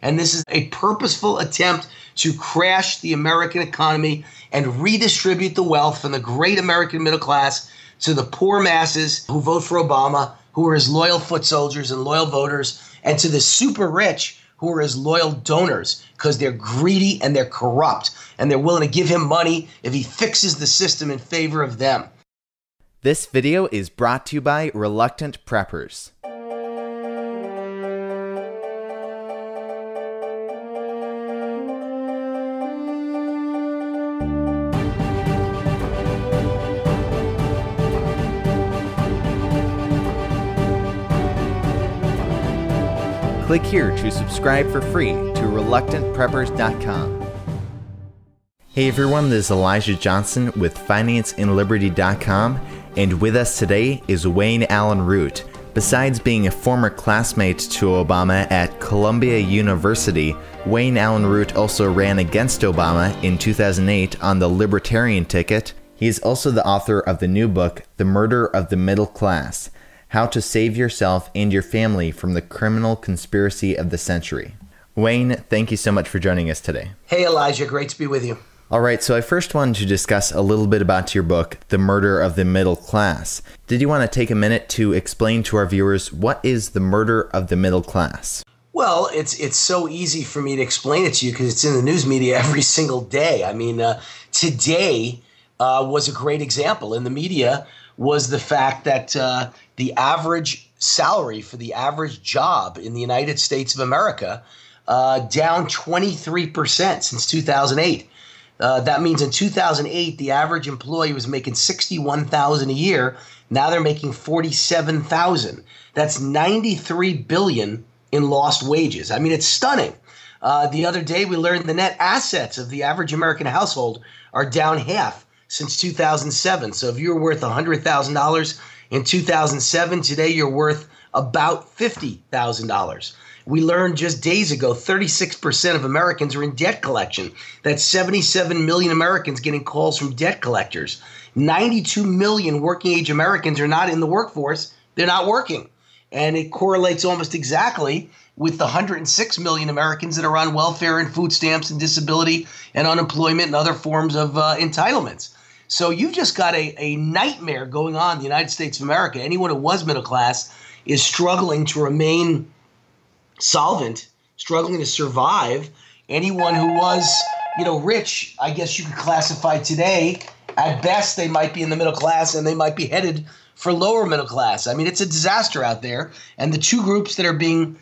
And this is a purposeful attempt to crash the American economy and redistribute the wealth from the great American middle class to the poor masses who vote for Obama, who are his loyal foot soldiers and loyal voters, and to the super rich who are his loyal donors because they're greedy and they're corrupt and they're willing to give him money if he fixes the system in favor of them. This video is brought to you by Reluctant Preppers. Click here to subscribe for free to reluctantpreppers.com. Hey everyone, this is Elijah Johnson with FinanceandLiberty.com, and with us today is Wayne Allen Root. Besides being a former classmate to Obama at Columbia University, Wayne Allen Root also ran against Obama in 2008 on the Libertarian ticket. He is also the author of the new book, The Murder of the Middle Class: How to Save Yourself and Your Family from the Criminal Conspiracy of the Century. Wayne, thank you so much for joining us today. Hey Elijah, great to be with you. All right, so I first wanted to discuss a little bit about your book, The Murder of the Middle Class. Did you want to take a minute to explain to our viewers what is the murder of the middle class? Well, it's so easy for me to explain it to you because it's in the news media every single day. I mean, today was a great example in the media was the fact that the average salary for the average job in the United States of America down 23% since 2008. That means in 2008, the average employee was making $61,000 a year. Now they're making $47,000. That's $93 billion in lost wages. I mean, it's stunning. The other day, we learned the net assets of the average American household are down half since 2007. So if you were worth $100,000 in 2007, today you're worth about $50,000. We learned just days ago 36% of Americans are in debt collection. That's 77 million Americans getting calls from debt collectors. 92 million working age Americans are not in the workforce. They're not working. And it correlates almost exactly with the 106 million Americans that are on welfare and food stamps and disability and unemployment and other forms of entitlements. So you've just got a nightmare going on in the United States of America. Anyone who was middle class is struggling to remain solvent, struggling to survive. Anyone who was, rich, I guess you could classify today, at best they might be in the middle class and they might be headed for lower middle class. I mean, it's a disaster out there. And the two groups that are being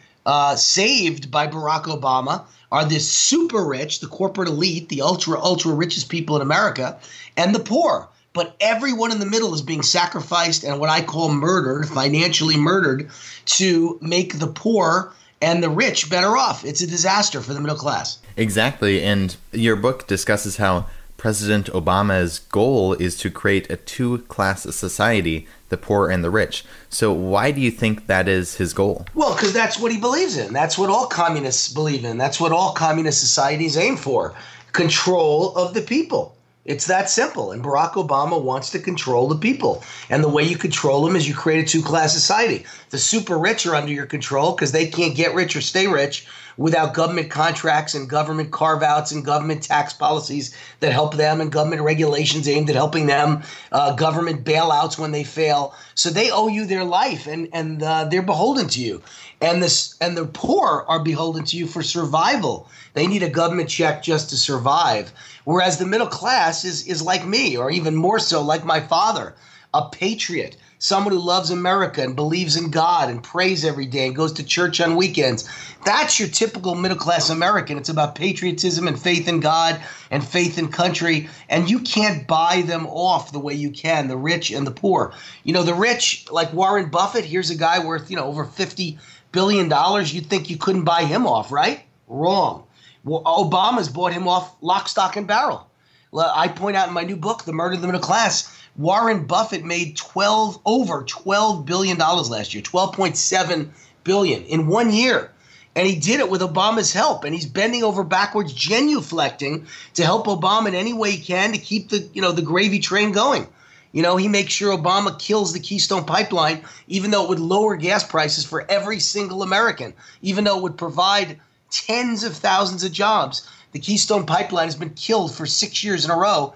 saved by Barack Obama are the super rich, the corporate elite, the ultra richest people in America, and the poor. But everyone in the middle is being sacrificed and what I call murdered, financially murdered, to make the poor and the rich better off. It's a disaster for the middle class. Exactly. And your book discusses how President Obama's goal is to create a two-class society, the poor and the rich. So why do you think that is his goal? Well, because that's what he believes in. That's what all communists believe in. That's what all communist societies aim for. Control of the people. It's that simple. And Barack Obama wants to control the people. And the way you control them is you create a two-class society. The super rich are under your control because they can't get rich or stay rich without government contracts and government carve-outs and government tax policies that help them and government regulations aimed at helping them, government bailouts when they fail. So they owe you their life and they're beholden to you. And the poor are beholden to you for survival. They need a government check just to survive. Whereas the middle class is like me, or even more so like my father, a patriot, someone who loves America and believes in God and prays every day and goes to church on weekends. That's your typical middle class American. It's about patriotism and faith in God and faith in country. And you can't buy them off the way you can, the rich and the poor. The rich, like Warren Buffett, here's a guy worth, over $50 billion. You'd think you couldn't buy him off, right? Wrong. Well, Obama's bought him off lock, stock, and barrel. I point out in my new book, The Murder of the Middle Class, Warren Buffett made over $12 billion last year, $12.7 billion in 1 year. And he did it with Obama's help. And he's bending over backwards, genuflecting to help Obama in any way he can to keep the gravy train going. He makes sure Obama kills the Keystone Pipeline, even though it would lower gas prices for every single American, even though it would provide tens of thousands of jobs. The Keystone Pipeline has been killed for 6 years in a row.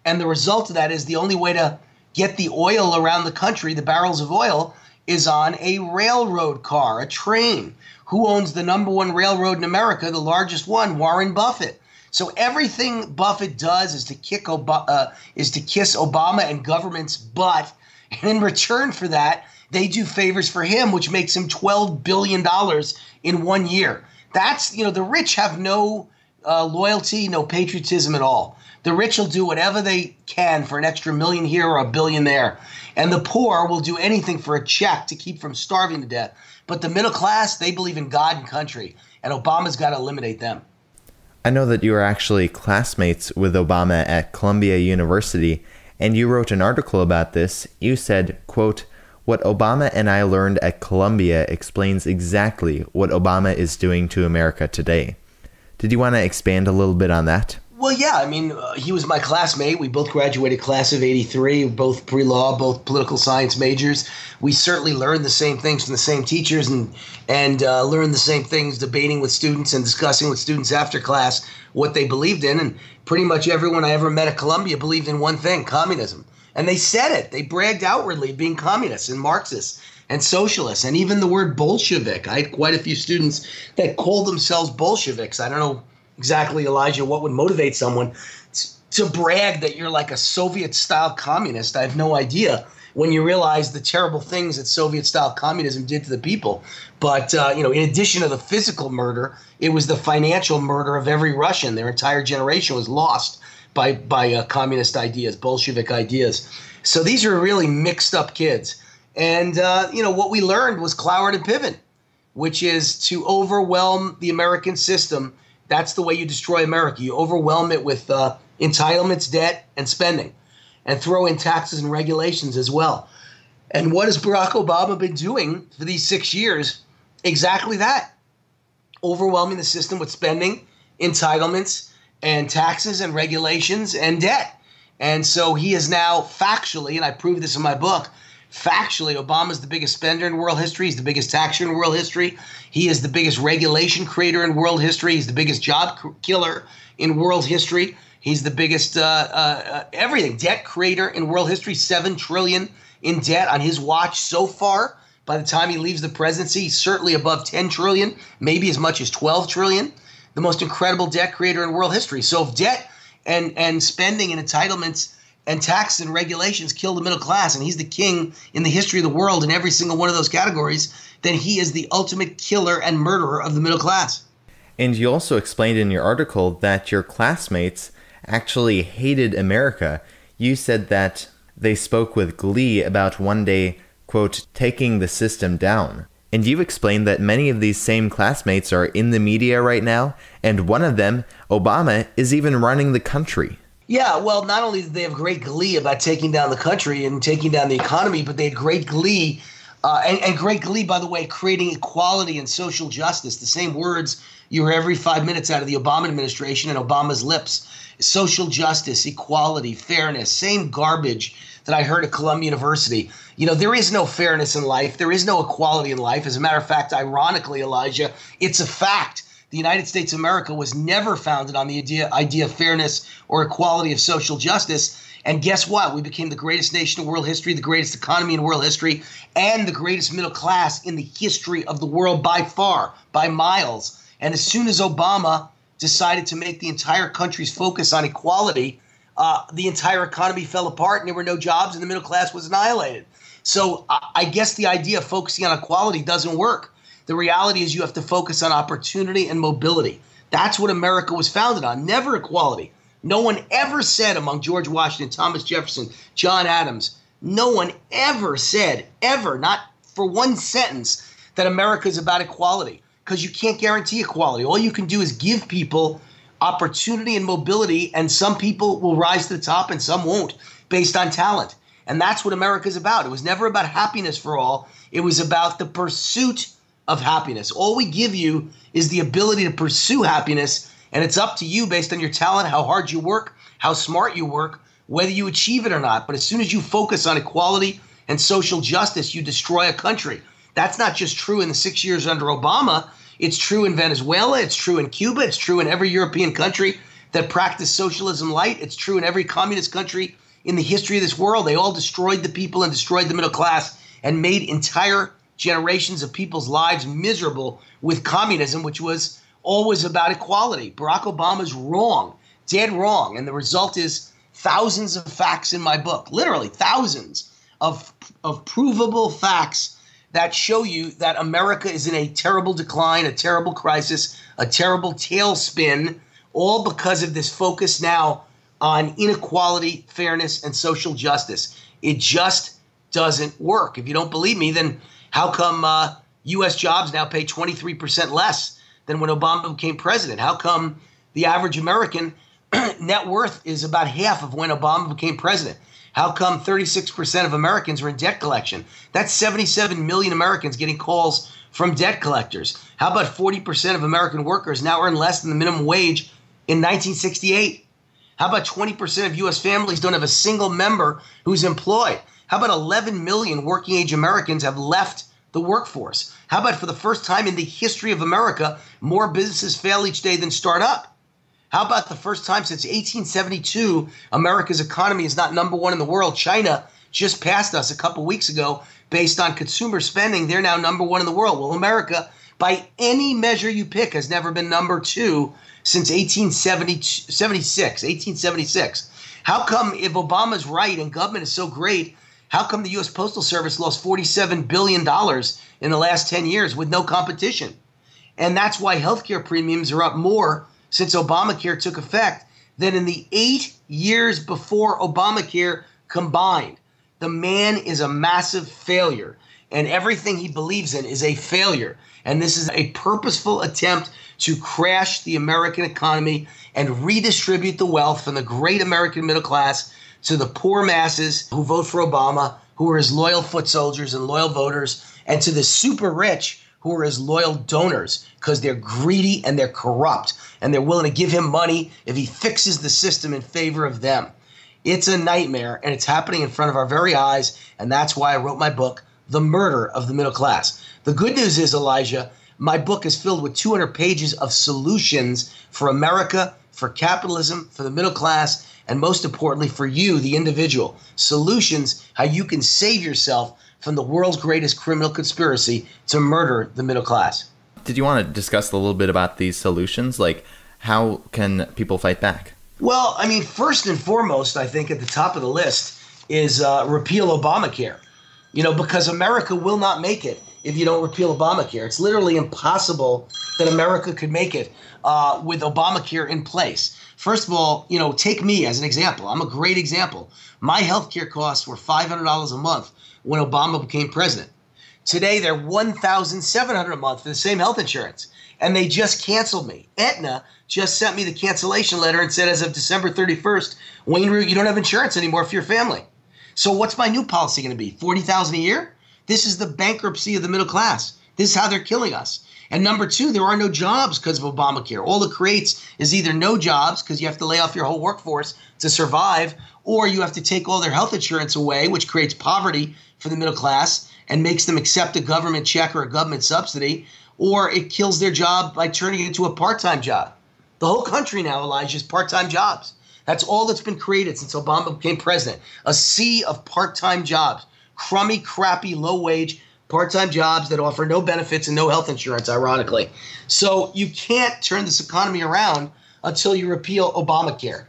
And the result of that is the only way to get the oil around the country, the barrels of oil, is on a railroad car, a train. Who owns the number one railroad in America, the largest one? Warren Buffett. So everything Buffett does is to kiss Obama and government's butt. And in return for that, they do favors for him, which makes him $12 billion in 1 year. That's, the rich have no loyalty, no patriotism at all. The rich will do whatever they can for an extra million here or a billion there. And the poor will do anything for a check to keep from starving to death. But the middle class, they believe in God and country. And Obama's got to eliminate them. I know that you were actually classmates with Obama at Columbia University, and you wrote an article about this. You said, quote, "What Obama and I learned at Columbia explains exactly what Obama is doing to America today." Did you want to expand a little bit on that? Well, yeah. He was my classmate. We both graduated class of 83, both pre-law, both political science majors. We certainly learned the same things from the same teachers and learned the same things debating with students and discussing with students after class what they believed in. And pretty much everyone I ever met at Columbia believed in one thing, communism. And they said it. They bragged outwardly of being communists and Marxists and socialists, and even the word Bolshevik. I had quite a few students that called themselves Bolsheviks. I don't know exactly, Elijah, what would motivate someone to brag that you're like a Soviet-style communist. I have no idea when you realize the terrible things that Soviet-style communism did to the people. But, in addition to the physical murder, it was the financial murder of every Russian. Their entire generation was lost by communist ideas, Bolshevik ideas. So these are really mixed up kids. And, what we learned was Cloward and Piven, which is to overwhelm the American system. That's the way you destroy America. You overwhelm it with entitlements, debt, and spending, and throw in taxes and regulations as well. And what has Barack Obama been doing for these 6 years? Exactly that. Overwhelming the system with spending, entitlements, and taxes and regulations and debt. And so he is now factually, and I prove this in my book, factually, Obama's the biggest spender in world history. He's the biggest taxer in world history. He is the biggest regulation creator in world history. He's the biggest job killer in world history. He's the biggest everything, debt creator in world history. $7 trillion in debt on his watch so far. By the time he leaves the presidency, he's certainly above 10 trillion, maybe as much as 12 trillion. The most incredible debt creator in world history. So if debt and spending and entitlements and taxes and regulations kill the middle class, and he's the king in the history of the world in every single one of those categories, then he is the ultimate killer and murderer of the middle class. And you also explained in your article that your classmates actually hated America. You said that they spoke with glee about one day, quote, taking the system down. And you've explained that many of these same classmates are in the media right now, and one of them, Obama, is even running the country. Yeah, well, not only did they have great glee about taking down the country and taking down the economy, but they had great glee, and great glee, by the way, creating equality and social justice. The same words you hear every 5 minutes out of the Obama administration and Obama's lips. Social justice, equality, fairness, same garbage that I heard at Columbia University. There is no fairness in life. There is no equality in life. As a matter of fact, ironically, Elijah, it's a fact. The United States of America was never founded on the idea of fairness or equality of social justice. And guess what? We became the greatest nation in world history, the greatest economy in world history, and the greatest middle class in the history of the world by far, by miles. And as soon as Obama decided to make the entire country's focus on equality, the entire economy fell apart and there were no jobs and the middle class was annihilated. So I guess the idea of focusing on equality doesn't work. The reality is you have to focus on opportunity and mobility. That's what America was founded on, never equality. No one ever said among George Washington, Thomas Jefferson, John Adams, no one ever said, ever, not for one sentence, that America is about equality, because you can't guarantee equality. All you can do is give people opportunity and mobility, and some people will rise to the top and some won't, based on talent. And that's what America is about. It was never about happiness for all. It was about the pursuit of happiness. All we give you is the ability to pursue happiness, and it's up to you based on your talent, how hard you work, how smart you work, whether you achieve it or not. But as soon as you focus on equality and social justice, you destroy a country. That's not just true in the 6 years under Obama. It's true in Venezuela. It's true in Cuba. It's true in every European country that practiced socialism light. It's true in every communist country in the history of this world. They all destroyed the people and destroyed the middle class and made entire generations of people's lives miserable with communism, which was always about equality. Barack Obama's wrong, dead wrong. And the result is thousands of facts in my book, literally thousands of provable facts that show you that America is in a terrible decline, a terrible crisis, a terrible tailspin, all because of this focus now on inequality, fairness, and social justice. It just doesn't work. If you don't believe me, then how come U.S. jobs now pay 23% less than when Obama became president? How come the average American net worth is about half of when Obama became president? How come 36% of Americans are in debt collection? That's 77 million Americans getting calls from debt collectors. How about 40% of American workers now earn less than the minimum wage in 1968? How about 20% of U.S. families don't have a single member who's employed? How about 11 million working age Americans have left the workforce? How about for the first time in the history of America, more businesses fail each day than start up? How about the first time since 1872, America's economy is not number one in the world? China just passed us a couple weeks ago based on consumer spending. They're now number one in the world. Well, America, by any measure you pick, has never been number two since 1876. How come, if Obama's right and government is so great, how come the U.S. Postal Service lost $47 billion in the last 10 years with no competition? And that's why healthcare premiums are up more since Obamacare took effect than in the 8 years before Obamacare combined. The man is a massive failure, and everything he believes in is a failure. And this is a purposeful attempt to crash the American economy and redistribute the wealth from the great American middle class to the poor masses who vote for Obama, who are his loyal foot soldiers and loyal voters, and to the super rich who are his loyal donors, because they're greedy and they're corrupt and they're willing to give him money if he fixes the system in favor of them. It's a nightmare, and it's happening in front of our very eyes, and that's why I wrote my book, The Murder of the Middle Class. The good news is, Elijah, my book is filled with 200 pages of solutions for America, for capitalism, for the middle class, and most importantly, for you, the individual. Solutions how you can save yourself from the world's greatest criminal conspiracy to murder the middle class. Did you want to discuss a little bit about these solutions? Like, how can people fight back? Well, I mean, first and foremost, I think at the top of the list is repeal Obamacare. You know, because America will not make it if you don't repeal Obamacare. It's literally impossible that America could make it with Obamacare in place. First of all, you know, take me as an example. I'm a great example. My healthcare costs were $500 a month when Obama became president. Today, they're $1,700 a month for the same health insurance, and they just canceled me. Aetna just sent me the cancellation letter and said, as of December 31st, Wayne Root, you don't have insurance anymore for your family. So what's my new policy going to be? $40,000 a year? This is the bankruptcy of the middle class. This is how they're killing us. And number two, there are no jobs because of Obamacare. All it creates is either no jobs because you have to lay off your whole workforce to survive, or you have to take all their health insurance away, which creates poverty for the middle class and makes them accept a government check or a government subsidy, or it kills their job by turning it into a part-time job. The whole country now, Elijah, is part-time jobs. That's all that's been created since Obama became president. A sea of part-time jobs, crummy, crappy, low-wage part-time jobs that offer no benefits and no health insurance, ironically. So you can't turn this economy around until you repeal Obamacare.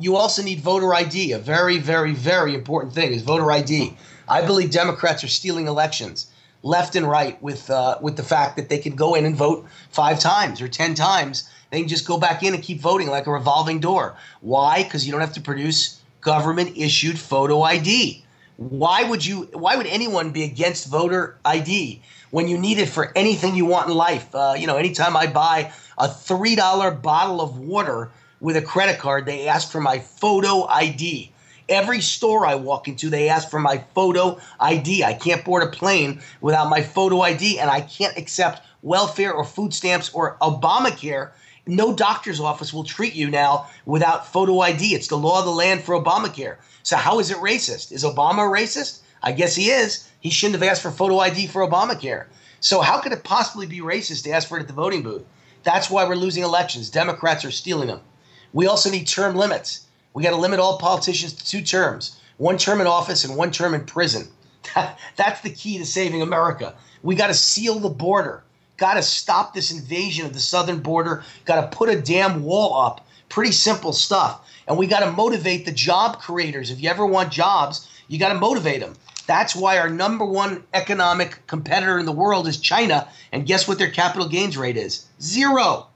You also need voter ID. A very, very, very important thing is voter ID. I believe Democrats are stealing elections left and right with the fact that they can go in and vote 5 times or 10 times. They can just go back in and keep voting like a revolving door. Why? Because you don't have to produce government-issued photo ID. Why would anyone be against voter ID when you need it for anything you want in life? Anytime I buy a $3 bottle of water with a credit card, they ask for my photo ID. Every store I walk into, they ask for my photo ID. I can't board a plane without my photo ID, and I can't accept welfare or food stamps or Obamacare. No doctor's office will treat you now without photo ID. It's the law of the land for Obamacare. So how is it racist? Is Obama racist? I guess he is. He shouldn't have asked for photo ID for Obamacare. So how could it possibly be racist to ask for it at the voting booth? That's why we're losing elections. Democrats are stealing them. We also need term limits. We got to limit all politicians to 2 terms, 1 term in office and 1 term in prison. That's the key to saving America. We got to seal the border. Got to stop this invasion of the southern border. Got to put a damn wall up. Pretty simple stuff. And we got to motivate the job creators. If you ever want jobs, you got to motivate them. That's why our number 1 economic competitor in the world is China. And guess what their capital gains rate is? 0.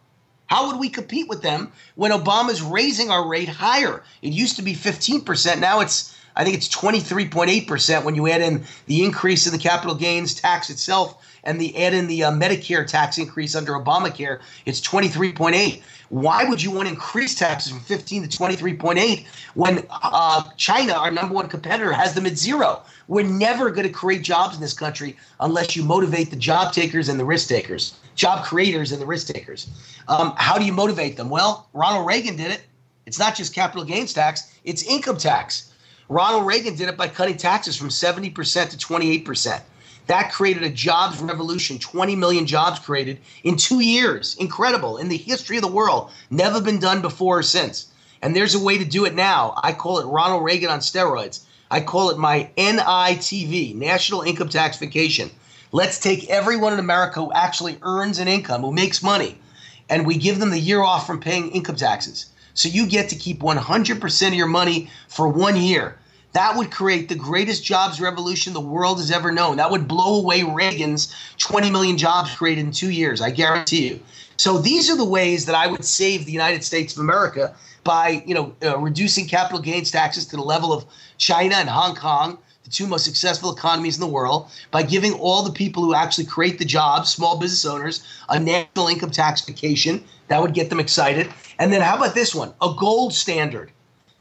How would we compete with them when Obama's raising our rate higher? It used to be 15%. Now I think it's 23.8% when you add in the increase in the capital gains tax itself and add in the Medicare tax increase under Obamacare. It's 23.8. Why would you want to increase taxes from 15 to 23.8 when China, our number 1 competitor, has them at 0? We're never going to create jobs in this country unless you motivate the job takers and the risk takers, job creators and the risk takers. How do you motivate them? Well, Ronald Reagan did it. It's not just capital gains tax, it's income tax. Ronald Reagan did it by cutting taxes from 70% to 28%. That created a jobs revolution, 20 million jobs created in 2 years. Incredible. In the history of the world. Never been done before or since. And there's a way to do it now. I call it Ronald Reagan on steroids. I call it my NITV, National Income Tax Vacation. Let's take everyone in America who actually earns an income, who makes money, and we give them the year off from paying income taxes. So you get to keep 100% of your money for 1 year. That would create the greatest jobs revolution the world has ever known. That would blow away Reagan's 20 million jobs created in 2 years, I guarantee you. So these are the ways that I would save the United States of America by, reducing capital gains taxes to the level of China and Hong Kong, the 2 most successful economies in the world, by giving all the people who actually create the jobs, small business owners, a national income tax vacation. That would get them excited. And then how about this one? A gold standard.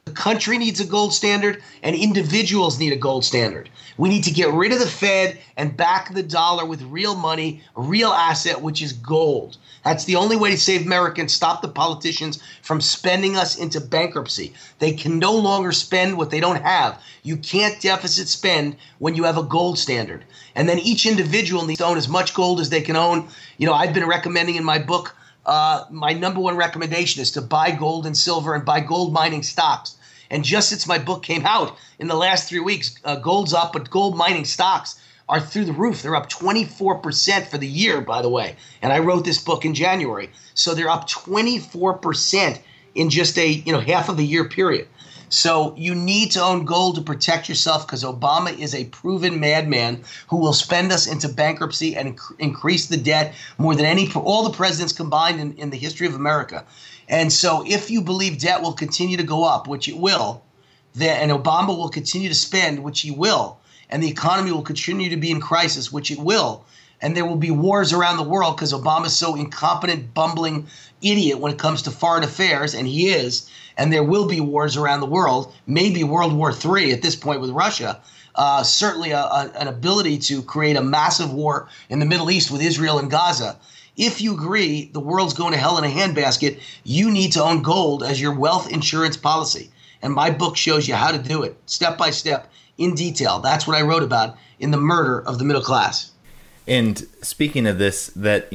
The country needs a gold standard, and individuals need a gold standard. We need to get rid of the Fed and back the dollar with real money, a real asset, which is gold. That's the only way to save America and stop the politicians from spending us into bankruptcy. They can no longer spend what they don't have. You can't deficit spend when you have a gold standard. And then each individual needs to own as much gold as they can own. I've been recommending in my book, my number 1 recommendation is to buy gold and silver and buy gold mining stocks. And just since my book came out in the last 3 weeks, gold's up, but gold mining stocks are through the roof. They're up 24% for the year, by the way. And I wrote this book in January. So they're up 24% in just a half of a year period. So you need to own gold to protect yourself, because Obama is a proven madman who will spend us into bankruptcy and increase the debt more than all the presidents combined in the history of America. And so if you believe debt will continue to go up, which it will, and Obama will continue to spend, which he will, and the economy will continue to be in crisis, which it will, and there will be wars around the world because Obama's so incompetent, bumbling idiot when it comes to foreign affairs, and he is, and there will be wars around the world, maybe World War III at this point with Russia, certainly an ability to create a massive war in the Middle East with Israel and Gaza. If you agree the world's going to hell in a handbasket, you need to own gold as your wealth insurance policy. And my book shows you how to do it, step by step, in detail. That's what I wrote about in The Murder of the Middle Class. And speaking of this, that,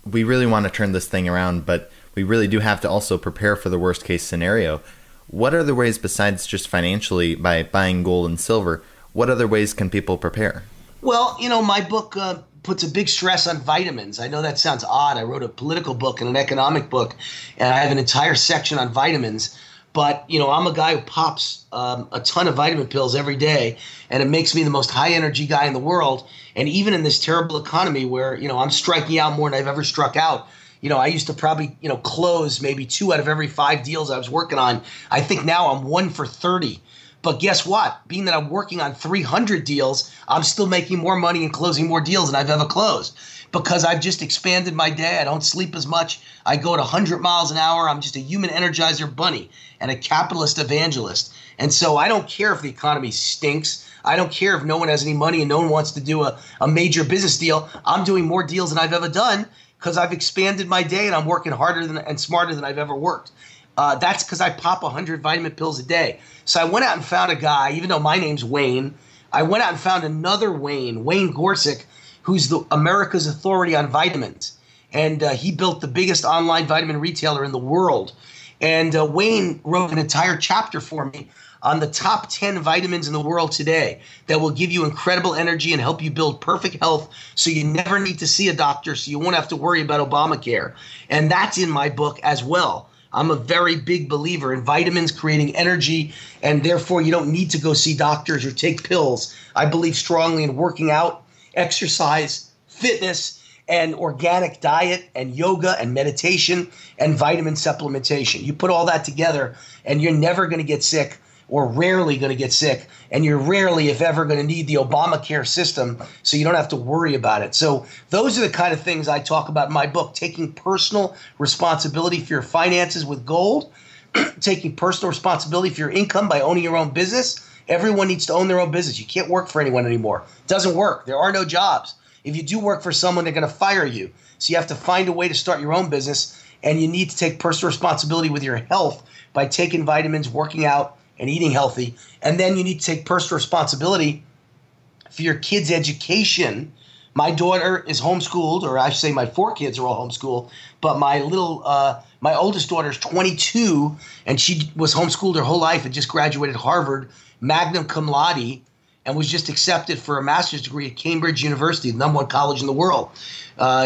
we really want to turn this thing around, but we really do have to also prepare for the worst case scenario. What other ways besides just financially by buying gold and silver, what other ways can people prepare? Well, my book puts a big stress on vitamins. I know that sounds odd. I wrote a political book and an economic book, and I have an entire section on vitamins. But, I'm a guy who pops a ton of vitamin pills every day, and it makes me the most high energy guy in the world. And even in this terrible economy where, I'm striking out more than I've ever struck out, I used to probably, close maybe 2 out of every 5 deals I was working on. I think now I'm 1 for 30. But guess what? Being that I'm working on 300 deals, I'm still making more money and closing more deals than I've ever closed, because I've just expanded my day. I don't sleep as much. I go at 100 miles an hour. I'm just a human energizer bunny and a capitalist evangelist. And so I don't care if the economy stinks. I don't care if no one has any money and no one wants to do a major business deal. I'm doing more deals than I've ever done because I've expanded my day and I'm working harder and smarter than I've ever worked. That's because I pop 100 vitamin pills a day. So I went out and found a guy, even though my name's Wayne, I went out and found another Wayne Gorsick, who's the America's authority on vitamins. And he built the biggest online vitamin retailer in the world. And Wayne wrote an entire chapter for me on the top 10 vitamins in the world today that will give you incredible energy and help you build perfect health so you never need to see a doctor, so you won't have to worry about Obamacare. And that's in my book as well. I'm a very big believer in vitamins creating energy, and therefore you don't need to go see doctors or take pills. I believe strongly in working out, exercise, fitness, and organic diet and yoga and meditation and vitamin supplementation. You put all that together and you're never going to get sick, or rarely going to get sick, and you're rarely, if ever, going to need the Obamacare system, so you don't have to worry about it. So those are the kind of things I talk about in my book: taking personal responsibility for your finances with gold, taking personal responsibility for your income by owning your own business. Everyone needs to own their own business. You can't work for anyone anymore. It doesn't work. There are no jobs. If you do work for someone, they're going to fire you. So you have to find a way to start your own business, and you need to take personal responsibility with your health by taking vitamins, working out, and eating healthy. And then you need to take personal responsibility for your kids' education. My daughter is homeschooled, or I should say my 4 kids are all homeschooled, but my oldest daughter is 22, and she was homeschooled her whole life and just graduated Harvard, magna cum laude, and was just accepted for a master's degree at Cambridge University, the #1 college in the world,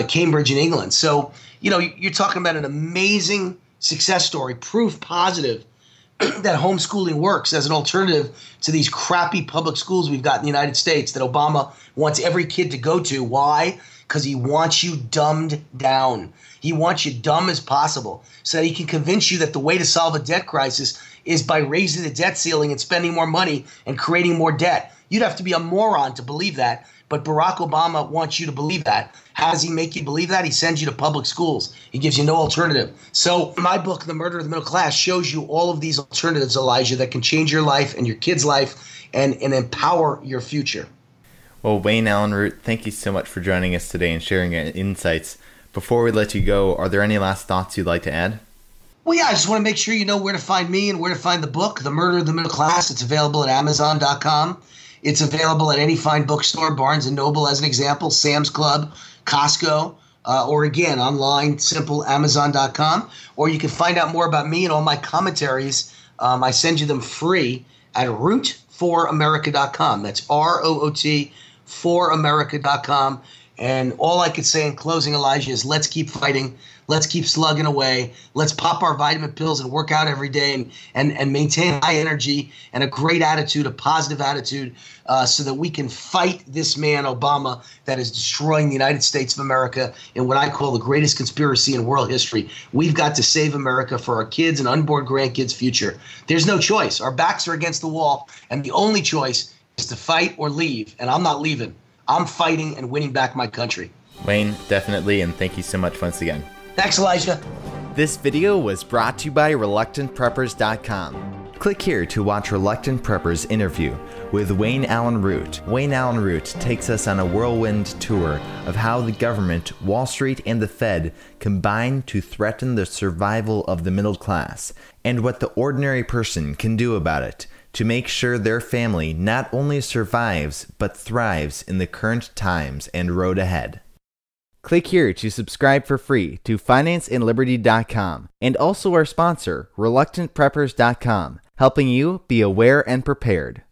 Cambridge in England. So, you're talking about an amazing success story, proof positive that homeschooling works as an alternative to these crappy public schools we've got in the United States that Obama wants every kid to go to. Why? Because he wants you dumbed down. He wants you dumb as possible so that he can convince you that the way to solve a debt crisis is by raising the debt ceiling and spending more money and creating more debt. You'd have to be a moron to believe that, but Barack Obama wants you to believe that. How does he make you believe that? He sends you to public schools. He gives you no alternative. So my book, The Murder of the Middle Class, shows you all of these alternatives, Elijah, that can change your life and your kids' life and empower your future. Well, Wayne Allen Root, thank you so much for joining us today and sharing your insights. Before we let you go, are there any last thoughts you'd like to add? Well, yeah, I just want to make sure you know where to find me and where to find the book, The Murder of the Middle Class. It's available at Amazon.com. It's available at any fine bookstore, Barnes & Noble as an example, Sam's Club, Costco, or again, online, simple, Amazon.com. Or you can find out more about me and all my commentaries. I send you them free at root4america.com. That's ROOT, 4america.com. And all I could say in closing, Elijah, is let's keep fighting. Let's keep slugging away. Let's pop our vitamin pills and work out every day and maintain high energy and a great attitude, a positive attitude, so that we can fight this man, Obama, that is destroying the United States of America in what I call the greatest conspiracy in world history. We've got to save America for our kids and unborn grandkids' future. There's no choice. Our backs are against the wall, and the only choice is to fight or leave, and I'm not leaving. I'm fighting and winning back my country. Wayne, definitely, and thank you so much once again. Thanks, Elijah. This video was brought to you by ReluctantPreppers.com. Click here to watch Reluctant Prepper's interview with Wayne Allen Root. Wayne Allen Root takes us on a whirlwind tour of how the government, Wall Street, and the Fed combine to threaten the survival of the middle class, and what the ordinary person can do about it to make sure their family not only survives but thrives in the current times and road ahead. Click here to subscribe for free to financeandliberty.com and also our sponsor, ReluctantPreppers.com, helping you be aware and prepared.